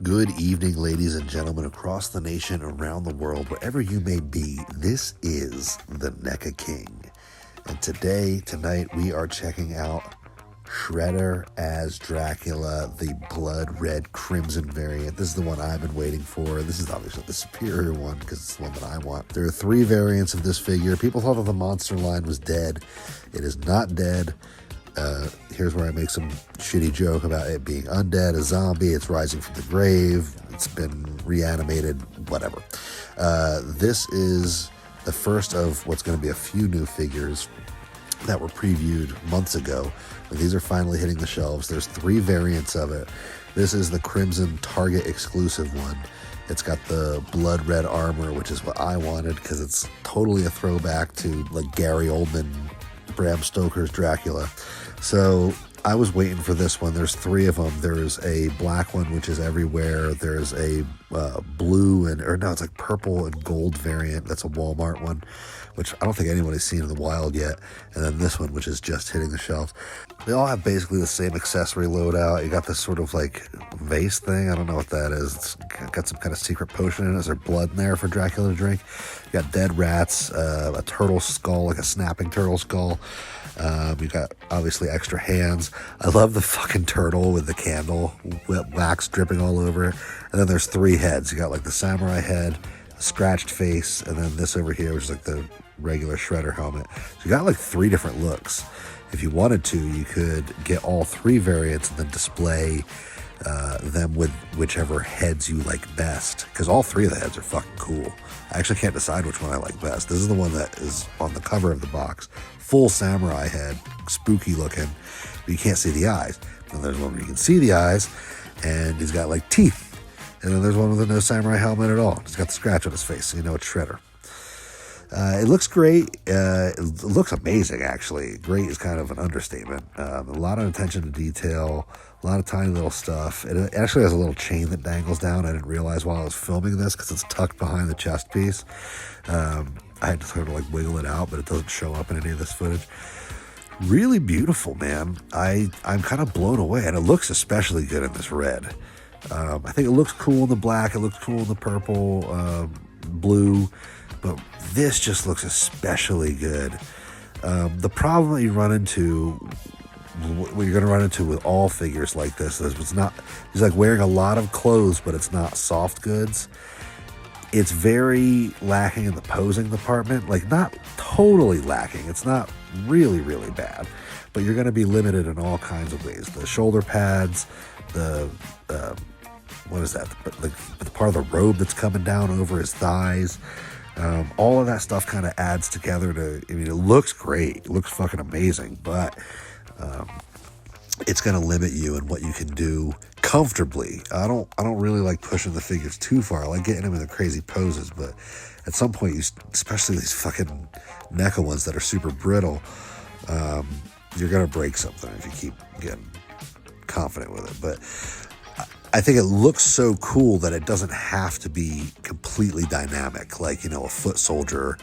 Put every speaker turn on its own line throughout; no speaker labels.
Good evening, ladies and gentlemen, across the nation, around the world, wherever you may be. This is the NECA King. And tonight, we are checking out Shredder as Dracula, the blood red crimson variant. This is the one I've been waiting for. This is obviously the superior one because it's the one that I want. There are 3 variants of this figure. People thought that the monster line was dead. It is not dead. Here's where I make some shitty joke about it being undead, a zombie, it's rising from the grave, it's been reanimated, whatever. This is the first of what's going to be a few new figures that were previewed months ago. But these are finally hitting the shelves. There's 3 variants of it. This is the Crimson Target exclusive one. It's got the blood red armor, which is what I wanted because it's totally a throwback to like Gary Oldman, Bram Stoker's Dracula. So I was waiting for this one. There's 3 of them. There's a black one, which is everywhere. There's a blue it's like purple and gold variant. That's a Walmart one, which I don't think anybody's seen in the wild yet. And then this one, which is just hitting the shelves. They all have basically the same accessory loadout. You got this sort of like vase thing. I don't know what that is. It's got some kind of secret potion in it. Is there blood in there for Dracula to drink? You got dead rats, a turtle skull, like a snapping turtle skull. You got obviously extra hands. I love the fucking turtle with the candle, wax dripping all over it. And then there's 3 heads. You got like the samurai head, a scratched face, and then this over here, which is like the regular Shredder helmet. So you got like 3 different looks. If you wanted to, you could get all 3 variants and then display them with whichever heads you like best, because all 3 of the heads are fucking cool. I actually can't decide which one I like best. This is the one that is on the cover of the box. Full samurai head, spooky looking, but you can't see the eyes. And there's one where you can see the eyes, and he's got like teeth. And then there's one with no samurai helmet at all. He's got the scratch on his face, so you know it's Shredder. It looks great. It looks amazing, actually. Great is kind of an understatement. A lot of attention to detail, a lot of tiny little stuff. It actually has a little chain that dangles down. I didn't realize while I was filming this because it's tucked behind the chest piece. I had to sort of like wiggle it out, but it doesn't show up in any of this footage. Really beautiful, man. I'm kind of blown away, and it looks especially good in this red. I think it looks cool in the black. It looks cool in the purple, blue. But this just looks especially good. The problem that you run into, what you're going to run into with all figures like this, is he's like wearing a lot of clothes, but it's not soft goods. It's very lacking in the posing department. Like, not totally lacking. It's not really, really bad. But you're going to be limited in all kinds of ways. The shoulder pads, what is that? The part of the robe that's coming down over his thighs. All of that stuff kind of adds together it looks great. It looks fucking amazing, but it's going to limit you in what you can do comfortably. I don't really like pushing the figures too far. I like getting them in the crazy poses, but at some point, especially these fucking NECA ones that are super brittle, you're going to break something if you keep getting confident with it. But I think it looks so cool that it doesn't have to be completely dynamic, like, a foot soldier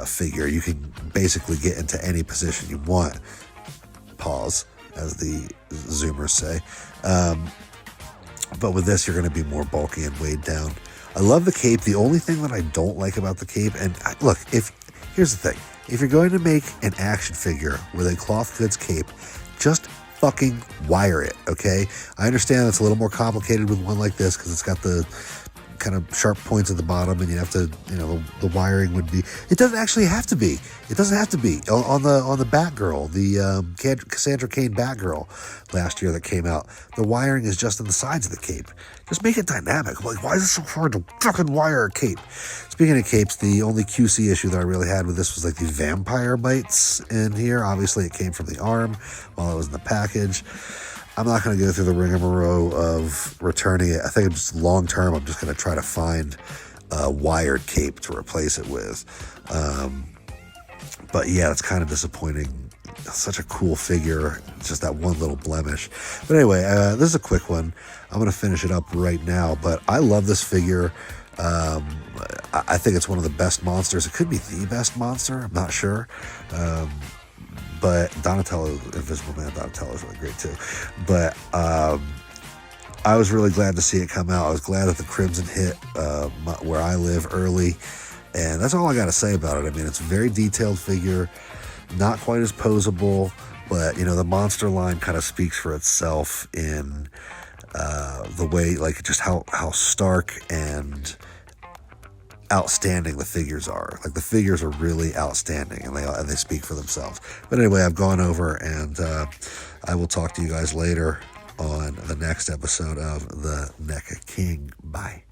figure. You can basically get into any position you want. Pause, as the Zoomers say. But with this, you're going to be more bulky and weighed down. I love the cape. The only thing that I don't like about the cape, here's the thing. If you're going to make an action figure with a cloth goods cape, just fucking wire it, okay? I understand it's a little more complicated with one like this because it's got the kind of sharp points at the bottom, and you have to, the wiring would be. It doesn't actually have to be. It doesn't have to be on the Batgirl, the Cassandra Cain Batgirl last year that came out. The wiring is just on the sides of the cape. Just make it dynamic. Like, why is it so hard to fucking wire a cape? Speaking of capes, the only QC issue that I really had with this was like these vampire bites in here. Obviously, it came from the arm while it was in the package. I'm not going to go through the rigmarole of returning it. I think just long term, I'm just going to try to find a wired cape to replace it with. But yeah, it's kind of disappointing. Such a cool figure. It's just that one little blemish. But anyway, this is a quick one. I'm going to finish it up right now. But I love this figure. I think it's one of the best monsters. It could be the best monster. I'm not sure. But Donatello, Invisible Man Donatello is really great too. But I was really glad to see it come out. I was glad that the Crimson hit where I live early. And that's all I got to say about it. I mean, it's a very detailed figure, not quite as posable, but, you know, the monster line kind of speaks for itself in the way, like, just how stark and outstanding the figures are. Like, the figures are really outstanding, and they speak for themselves. But anyway, I've gone over, and I will talk to you guys later on the next episode of the NECA King. Bye.